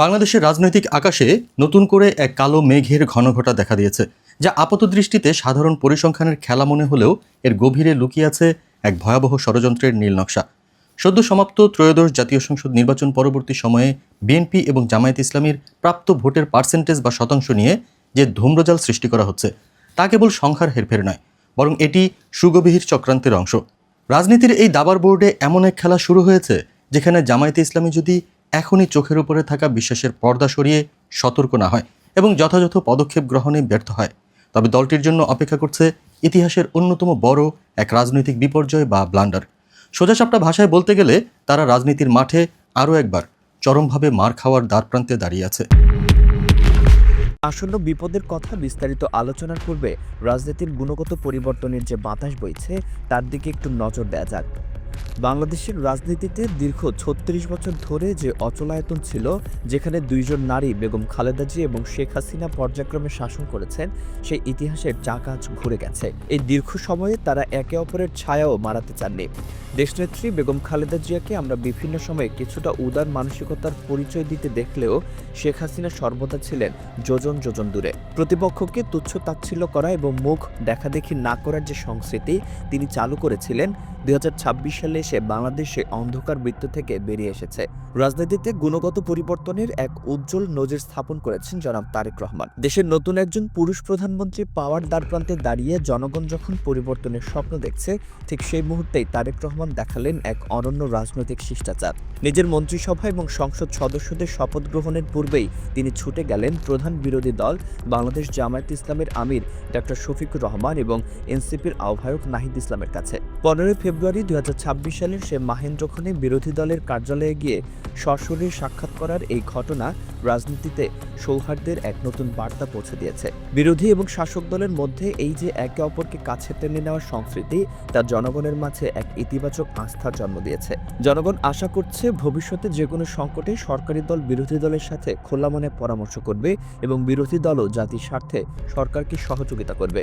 বাংলাদেশের রাজনৈতিক আকাশে নতুন করে এক কালো মেঘের ঘনঘটা দেখা দিয়েছে, যা আপাতদৃষ্টিতে সাধারণ পরিসংখ্যানের খেলা মনে হলেও এর গভীরে লুকিয়ে আছে এক ভয়াবহ ষড়যন্ত্রের নীল নকশা। সদ্য সমাপ্ত ত্রয়োদশ জাতীয় সংসদ নির্বাচন পরবর্তী সময়ে বিএনপি এবং জামায়াত ইসলামীর প্রাপ্ত ভোটের পার্সেন্টেজ বা শতাংশ নিয়ে যে ধূম্রজাল সৃষ্টি করা হচ্ছে, তা কেবল সংখ্যার হেরফের নয়, বরং এটি সুগভীর চক্রান্তের অংশ। রাজনীতির এই দাবার বোর্ডে এমন এক খেলা শুরু হয়েছে যেখানে জামায়াতে ইসলামী যদি এখনই চোখের উপরে থাকা বিশ্বাসের পর্দা সরিয়ে সতর্ক না হয় এবং যথাযথ পদক্ষেপ গ্রহণে ব্যর্থ হয়, তবে দলটির জন্য অপেক্ষা করছে ইতিহাসের অন্যতম বড় এক রাজনৈতিক বিপর্যয় বা ব্লান্ডার। সোজাসাপটা ভাষায় বলতে গেলে তারা রাজনীতির মাঠে আরও একবার চরমভাবে মার খাওয়ার দ্বারপ্রান্তে দাঁড়িয়ে আছে। আসন্ন বিপদের কথা বিস্তারিত আলোচনার পূর্বে রাজনীতির গুণগত পরিবর্তনের যে বাতাস বইছে তার দিকে একটু নজর দেওয়া যাক। বাংলাদেশের রাজনীতিতে দীর্ঘ ৩৬ বছর ধরে যে অচলায়তন ছিল, যেখানে দুইজন নারী বেগম খালেদা জিয়া এবং শেখ হাসিনা পর্যায়ক্রমে শাসন করেছেন, সেই ইতিহাসের চাকা আজ ঘুরে গেছে। এই দীর্ঘ সময়ে তারা একে অপরের ছায়াও মারাতে চাননি। দেশনেত্রী বেগম খালেদা জিয়াকে আমরা বিভিন্ন সময়ে কিছুটা উদার মানসিকতার পরিচয় দিতে দেখলেও শেখ হাসিনা সর্বদা ছিলেন যোজন যোজন দূরে। প্রতিপক্ষকে তুচ্ছ তাচ্ছিল্য করা এবং মুখ দেখাদেখি না করার যে সংস্কৃতি তিনি চালু করেছিলেন, ২০২৬ সালে এসে বাংলাদেশে অন্ধকার বৃত্ত থেকে বেরিয়ে এসেছে। রাজনীতিতে গুণগত পরিবর্তনের এক উজ্জ্বল নজির স্থাপন করেছেন জনাব তারেক রহমান। দেশের নতুন একজন পুরুষ প্রধানমন্ত্রী পাওয়ার দ্বারপ্রান্তে দাঁড়িয়ে জনগণ যখন পরিবর্তনের স্বপ্ন দেখছে, ঠিক সেই মুহূর্তেই তারেক রহমান দেখালেন এক অনন্য রাজনৈতিক শিষ্টাচার। নিজের মন্ত্রিসভা এবং সংসদ সদস্যদের শপথ গ্রহণের পূর্বেই তিনি ছুটে গেলেন প্রধান বিরোধী দল বাংলাদেশ জামায়াত ইসলামের আমির ডক্টর শফিকুর রহমান এবং এনসিপির আহ্বায়ক নাহিদ ইসলামের কাছে। ১৫ ফেব্রুয়ারি ২০২৬ সালের সে মাহেন্দ্রক্ষণে বিরোধী দলের কার্যালয়ে গিয়ে সশরীরে সাক্ষাৎ করার এই ঘটনা রাজনীতিতে সৌহার্দ্যের এক নতুন বার্তা পৌঁছে দিয়েছে। বিরোধী এবং শাসক দলের মধ্যে এই যে একে অপরকে কাছে টেনে নেওয়ার সংস্কৃতি, তা জনগণের মাঝে এক ইতিবাচক আস্থার জন্ম দিয়েছে। জনগণ আশা করছে ভবিষ্যতে যে কোনো সংকটে সরকারি দল বিরোধী দলের সাথে খোলা মনে পরামর্শ করবে এবং বিরোধী দলও জাতির স্বার্থে সরকারকে সহযোগিতা করবে।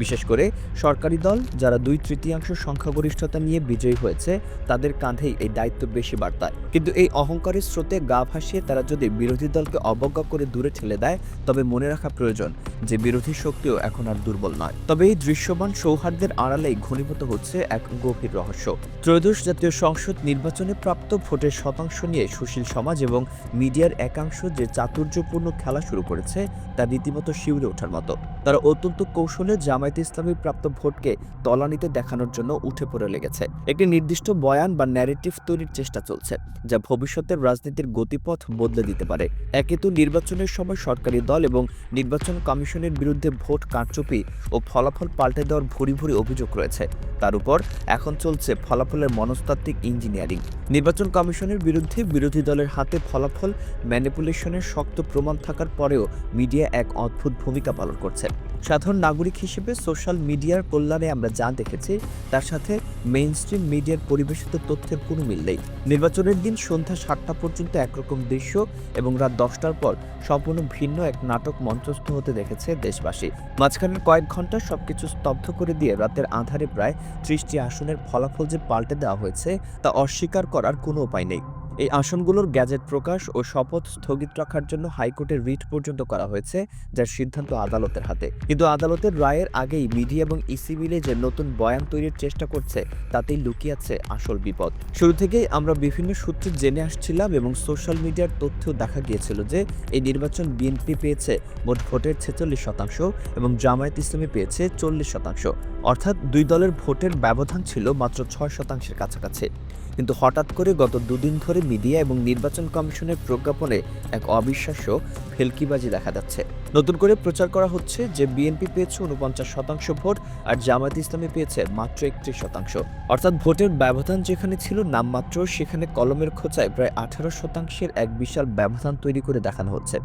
বিশেষ করে সরকারি দল যারা ২/৩ সংখ্যাগরিষ্ঠতা নিয়ে বিজয়ী হয়েছে, তাদের কাঁধেই এই দায়িত্ব বেশি বার্তায়। কিন্তু এই অহংকারের স্রোতে গা ভাসিয়ে তারা যদি বিরোধী দলকে অবজ্ঞা করে দূরে ঠেলে দেয়, তবে মনে রাখা প্রয়োজন যে বিরোধী শক্তিও এখন আর দুর্বল নয়। তবে এই দৃশ্যমান সৌহার্দ্যের আড়ালেই ঘনীভূত হচ্ছে এক গভীর রহস্য। ত্রয়োদশ জাতীয় সংসদ নির্বাচনে প্রাপ্ত ভোটের শতাংশ নিয়ে সুশীল সমাজ এবং মিডিয়ার একাংশ যে চাতুর্যপূর্ণ খেলা শুরু করেছে, তা রীতিমতো শিউরে ওঠার মতো। তারা অত্যন্ত কৌশলে জামায়াতে ইসলামীর প্রাপ্ত ভোটকে তলানিতে দেখানোর জন্য উঠে পড়ে লেগেছে। একটি নির্দিষ্ট বয়ান বা ন্যারেটিভ তৈরির চেষ্টা চলছে, যা ভবিষ্যতের রাজনীতির গতিপথ বদলে দিতে পারে। একে তো নির্বাচনের সময় সরকারি দল এবং নির্বাচন কমিশনের বিরুদ্ধে ভোট কারচুপি ও ফলাফল পাল্টে দেওয়ার ভুরি ভুরি অভিযোগ রয়েছে। তার উপর এখন চলছে ফলাফলের মনস্তাত্ত্বিক ইঞ্জিনিয়ারিং। নির্বাচন কমিশনের বিরুদ্ধে বিরোধী দলের হাতে ফলাফল ম্যানিপুলেশনের শক্ত প্রমাণ থাকার পরেও মিডিয়া এক অদ্ভুত ভূমিকা পালন করছে। সাধারণ নাগরিক হিসেবে সোশ্যাল মিডিয়ার কল্যাণে আমরা যা দেখেছি, তার সাথে মেইনস্ট্রিম মিডিয়ার পরিবেশিত তথ্যের কোনো মিল নেই। নির্বাচনের দিন সন্ধ্যা ৭টা পর্যন্ত একরকম দৃশ্য এবং রাত ১০টার পর সম্পূর্ণ ভিন্ন এক নাটক মঞ্চস্থ হতে দেখেছে দেশবাসী। মাঝখানের কয়েক ঘন্টা সবকিছু স্তব্ধ করে দিয়ে রাতের আঁধারে প্রায় ৩০টি আসনের ফলাফল যে পাল্টে দেওয়া হয়েছে, তা অস্বীকার করার কোনো উপায় নেই। এই আসনগুলোর গ্যাজেট প্রকাশ ও শপথ স্থগিত রাখার জন্য হাইকোর্টের রিট পর্যন্ত করা হয়েছে, যার সিদ্ধান্ত আদালতের হাতে। কিন্তু আদালতের রায়ের আগেই মিডিয়া এবং ইসি মিলে যে নতুন বয়ান তৈরির চেষ্টা করছে, তাতেই লুকিয়ে আছে আসল বিপদ। শুরু থেকেই আমরা বিভিন্ন সূত্রে জেনে আসছিলাম এবং সোশ্যাল মিডিয়ার তথ্যেও দেখা গিয়েছিল যে এই নির্বাচন বিএনপি পেয়েছে মোট ভোটের ৪৬% এবং জামায়াত ইসলামী পেয়েছে ৪০%। অর্থাৎ দুই দলের ভোটের ব্যবধান ছিল মাত্র ৬%-এর কাছাকাছি। কিন্তু হঠাৎ করে গত দুদিন ধরে মিডিয়া এবং নির্বাচন কমিশনের প্রজ্ঞাপনে এক অবিশ্বাস্য ভেলকিবাজি দেখা যাচ্ছে। নতুন করে প্রচার করা হচ্ছে যে বিএনপি পেয়েছে ৪৯% ভোট আর জামায়াত ইসলামী পেয়েছে মাত্র ৩১%। অর্থাৎ ভোটের ব্যবধান যেখানে ছিল নামমাত্র, সেখানে কলমের খোঁচায় প্রায় ১৮%-এর এক বিশাল ব্যবধান তৈরি করে দেখানো হচ্ছে।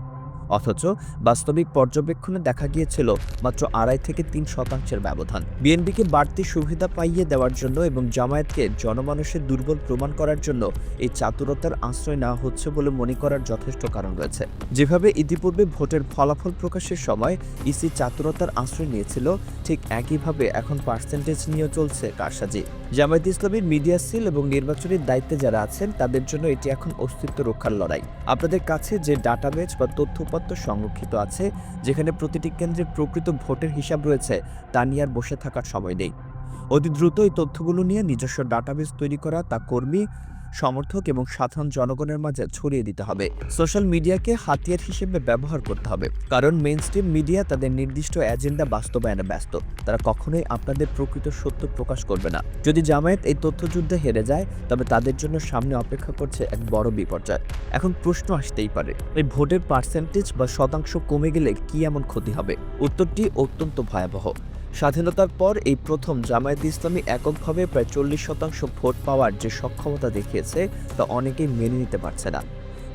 অথচ বাস্তবিক পর্যবেক্ষণে দেখা গিয়েছিল মাত্র 2.5 থেকে 3% ব্যবধান। বিএনপিকে বাড়তি সুবিধা পাইয়ে দেওয়ার জন্য এবং জামায়াতকে জনমানুষের দুর্বল প্রমাণ করার জন্য এই চাতুরতার আশ্রয় নেওয়া হচ্ছে বলে মনে করার যথেষ্ট কারণ রয়েছে। যেভাবে ইতিপূর্বে ভোটের ফলাফল প্রকাশের সময় ইসি চাতুরতার আশ্রয় নিয়েছিল, ঠিক একইভাবে এখন পার্সেন্টেজ নিয়ে চলছে কারসাজি। জামায়াত ইসলামীর মিডিয়া সেল এবং নির্বাচনের দায়িত্বে যারা আছেন তাদের জন্য এটি এখন অস্তিত্ব রক্ষার লড়াই। আপনাদের কাছে যে ডাটাবেজ বা তথ্যপত্র সংরক্ষিত আছে, যেখানে প্রতিটি কেন্দ্রে প্রকৃত ভোটের হিসাব রয়েছে, তা নিয়ে আর বসে থাকার সময় নেই। অতি দ্রুত এই তথ্যগুলো নিয়ে নিজস্ব ডাটাবেজ তৈরি করা, তা কর্মী, সমর্থক এবং সাধারণ জনগণের মাঝে ছড়িয়ে দিতে হবে। সোশ্যাল মিডিয়াকে হাতিয়ার হিসেবে ব্যবহার করতে হবে, কারণ মেইনস্ট্রিম মিডিয়া তাদের নির্দিষ্ট এজেন্ডা বাস্তবায়নে ব্যস্ত। তারা কখনোই আপনাদের প্রকৃত সত্য প্রকাশ করবে না। যদি জামায়াত এই তথ্যযুদ্ধে হেরে যায়, তবে তাদের জন্য সামনে অপেক্ষা করছে এক বড় বিপর্যয়। এখন প্রশ্ন আসতেই পারে, এই ভোটের পার্সেন্টেজ বা শতাংশ কমে গেলে কি এমন ক্ষতি হবে? উত্তরটি অত্যন্ত ভয়াবহ। স্বাধীনতার পর এই প্রথম জামায়াত ইসলামী এককভাবে প্রায় 40% ভোট পাওয়ার যে সক্ষমতা দেখিয়েছে, তা অনেকেই মেনে নিতে পারছে না।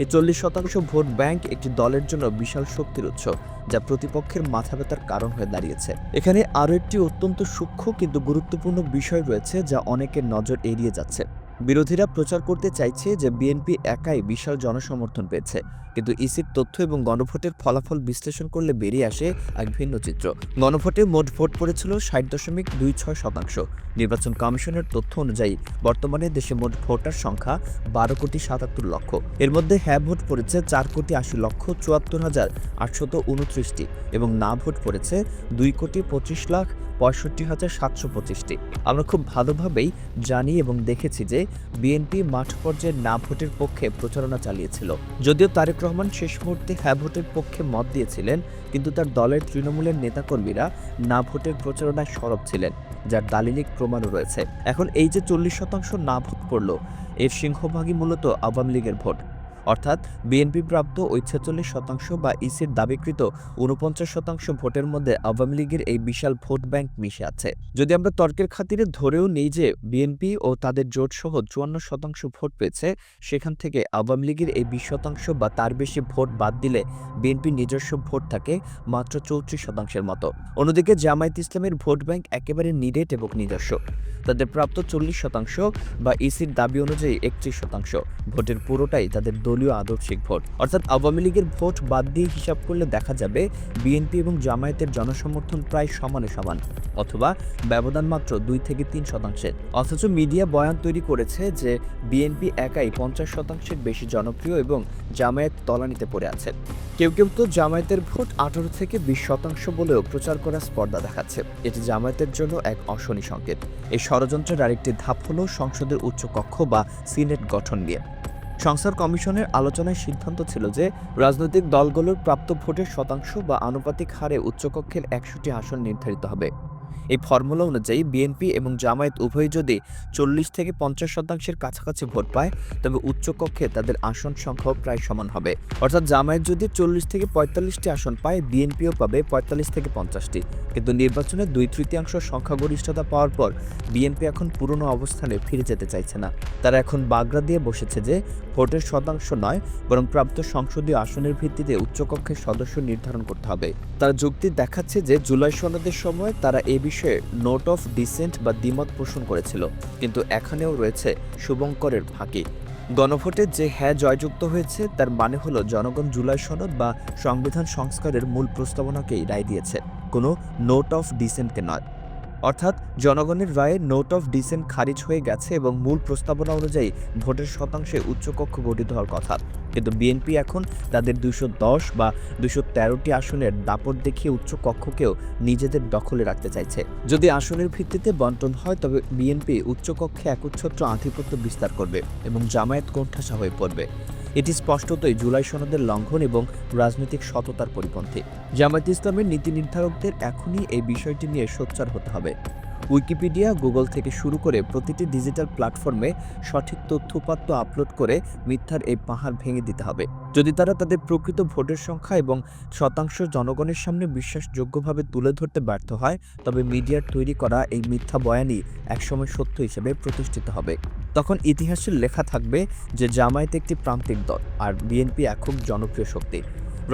এই 40% ভোট ব্যাংক একটি দলের জন্য বিশাল শক্তির উৎস, যা প্রতিপক্ষের মাথা ব্যথার কারণ হয়ে দাঁড়িয়েছে। এখানে আরও একটি অত্যন্ত সূক্ষ্ম কিন্তু গুরুত্বপূর্ণ বিষয় রয়েছে, যা অনেকের নজর এড়িয়ে যাচ্ছে। বিরোধীরা প্রচার করতে চাইছে যে বিএনপি একাই বিশাল জনসমর্থন পেয়েছে, কিন্তু ইসির তথ্য এবং গণভোটের ফলাফল বিশ্লেষণ করলে বেরিয়ে আসে এক ভিন্ন চিত্র। গণভোটে মোট ভোট পড়েছিল 60.26%। নির্বাচন কমিশনের তথ্য অনুযায়ী বর্তমানে দেশে মোট ভোটার সংখ্যা 12,77,00,000। এর মধ্যে হ্যাঁ ভোট পড়েছে 4,80,74,829টি এবং না ভোট পড়েছে 2,25,65,725টি। আমরা খুব ভালোভাবেই জানি এবং দেখেছি যে বিএনপি মাঠ পর্যায়ে না ভোটের পক্ষে প্রচারণা চালিয়েছিল। যদিও তারেক রহমান শেষ মুহূর্তে হ্যাঁ ভোটের পক্ষে মত দিয়েছিলেন, কিন্তু তার দলের তৃণমূলের নেতাকর্মীরা না ভোটের প্রচারণায় সরব ছিলেন, যার দালিলিক প্রমাণও রয়েছে। এখন এই যে 40% না ভোট পড়ল, এর সিংহভাগই মূলত আওয়ামী লীগের ভোট। অর্থাৎ বিএনপি প্রাপ্ত ওই 46% বা ইসির দাবিকৃত 49% ভোটের মধ্যে আওয়ামী লীগের এই বিশাল ভোট ব্যাংক মিশে আছে। যদি আমরা তর্কের খাতিরে ধরেও নেই যে বিএনপি ও তাদের জোটসহ 54% ভোট পেয়েছে, সেখান থেকে আওয়ামী লীগের এই 20% বা তার বেশি ভোট বাদ দিলে বিএনপির নিজস্ব ভোট থাকে মাত্র 34% মতো। অন্যদিকে জামায়াত ইসলামের ভোট ব্যাংক একেবারে নিরেট এবং নিজস্ব। তাদের প্রাপ্ত 40% বা ইসির দাবি অনুযায়ী 31% ভোটের পুরোটাই তাদের দলীয় আদর্শিক ভোট। অর্থাৎ আওয়ামী লীগের ভোট বাদ দিয়ে হিসাব করলে দেখা যাবে বিএনপি এবং জামায়াতের জনসমর্থন প্রায় সমানে সমান, অথবা ব্যবধান মাত্র 2 থেকে 3%। অথচ মিডিয়া বয়ান তৈরি করেছে যে বিএনপি একাই 50%-এর বেশি জনপ্রিয় এবং জামায়াত তলানিতে পড়ে আছে। কেউ কেউ তো জামায়াতের ভোট 18 থেকে 20% বলেও প্রচার করার স্পর্ধা দেখাচ্ছে। এটি জামায়াতের জন্য এক অশনি সংকেত। এই ষড়যন্ত্রের আরেকটি ধাপ হলো সংসদের উচ্চকক্ষ বা সিনেট গঠন নিয়ে। সংস্কার কমিশনের আলোচনায় সিদ্ধান্ত ছিল যে রাজনৈতিক দলগুলোর প্রাপ্ত ভোটের শতাংশ বা আনুপাতিক হারে উচ্চকক্ষের 100টি আসন নির্ধারিত হবে। এই ফর্মুলা অনুযায়ী বিএনপি এবং জামায়াত উভয়ই যদি 40 থেকে 50%-এর কাছাকাছি ভোট পায়, তবে উচ্চকক্ষে তাদের আসন সংখ্যাও প্রায় সমান হবে। অর্থাৎ জামায়াত যদি 40 থেকে 45টি আসন পায়, বিএনপিও পাবে 45 থেকে 50টি। কিন্তু নির্বাচনে 2/3 সংখ্যাগরিষ্ঠতা পাওয়ার পর বিএনপি এখন পুরনো অবস্থানে ফিরে যেতে চাইছে না। তারা এখন বাগড়া দিয়ে বসেছে যে ভোটের শতাংশ নয়, বরং প্রাপ্ত সংসদীয় আসনের ভিত্তিতে উচ্চকক্ষের সদস্য নির্ধারণ করতে হবে। তারা যুক্তি দেখাচ্ছে যে জুলাই সনদের সময় তারা এ বিষয়ে নোট অফ ডিসেন্ট বা দ্বিমত পোষণ করেছিল, কিন্তু এখানেও রয়েছে শুভঙ্করের ফাঁকি। গণভোটে যে হ্যাঁ জয়যুক্ত হয়েছে, তার মানে হলো জনগণ জুলাই সনদ বা সংবিধান সংস্কারের মূল প্রস্তাবনাকেই রায় দিয়েছে, কোনো নোট অফ ডিসেন্টকে নয়। অর্থাৎ জনগণের রায়ে নোট অফ ডিসেন্ট খারিজ হয়ে গেছে এবং মূল প্রস্তাবনা অনুযায়ী ভোটের শতাংশে উচ্চকক্ষ গঠিত হওয়ার কথা। কিন্তু বিএনপি এখন তাদের 210 বা 213টি আসনের দাপট দেখিয়ে উচ্চকক্ষকেও নিজেদের দখলে রাখতে চাইছে। যদি আসনের ভিত্তিতে বন্টন হয়, তবে বিএনপি উচ্চকক্ষে একচ্ছত্র আধিপত্য বিস্তার করবে এবং জামায়াত কোণঠাসা হয়ে পড়বে। এটি স্পষ্টতই জুলাই সনদের লঙ্ঘন এবং রাজনৈতিক সততার পরিপন্থী। জামায়াত ইসলামের নীতি নির্ধারকদের এখনই এই বিষয়টি নিয়ে সোচ্চার হতে হবে। উইকিপিডিয়া, গুগল থেকে শুরু করে প্রতিটি ডিজিটাল প্ল্যাটফর্মে সঠিক তথ্যপাত্র আপলোড করে মিথ্যার এই পাহাড় ভেঙে দিতে হবে। যদি তারা তাদের প্রকৃত ভোটের সংখ্যা এবং শতাংশ জনগণের সামনে বিশ্বাসযোগ্যভাবে তুলে ধরতে ব্যর্থ হয়, তবে মিডিয়ার তৈরি করা এই মিথ্যা বয়ানই একসময় সত্য হিসেবে প্রতিষ্ঠিত হবে। তখন ইতিহাসে লেখা থাকবে যে জামায়াত একটি প্রান্তিক দল আর বিএনপি একক জনপ্রিয় শক্তি।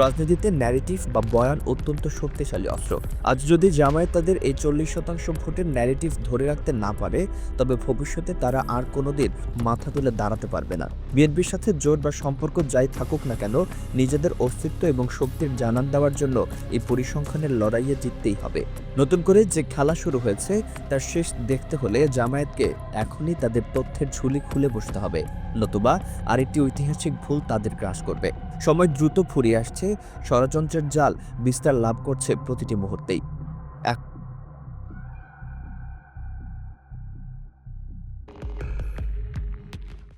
রাজনীতিতে ন্যারেটিভ বা বয়ান অত্যন্ত শক্তিশালী অস্ত্র। আজ যদি জামায়াত তাদের এই 40% ভোটের ন্যারেটিভ ধরে রাখতে না পারে, তবে ভবিষ্যতে তারা আর কোনোদিন মাথা তুলে দাঁড়াতে পারবে না। বিএনপির সাথে জোট বা সম্পর্ক যাই থাকুক না কেন, নিজেদের অস্তিত্ব এবং শক্তির জানান দেওয়ার জন্য এই পরিসংখ্যানের লড়াইয়ে জিততেই হবে। নতুন করে যে খেলা শুরু হয়েছে তার শেষ দেখতে হলে জামায়াতকে এখনই তাদের তথ্যের ঝুলি খুলে বসতে হবে, নতুবা আরেকটি ঐতিহাসিক ভুল তাদের গ্রাস করবে। সময় দ্রুত ফুরিয়ে আসছে, ষড়যন্ত্রের জাল বিস্তার লাভ করছে প্রতিটি মুহূর্তেই।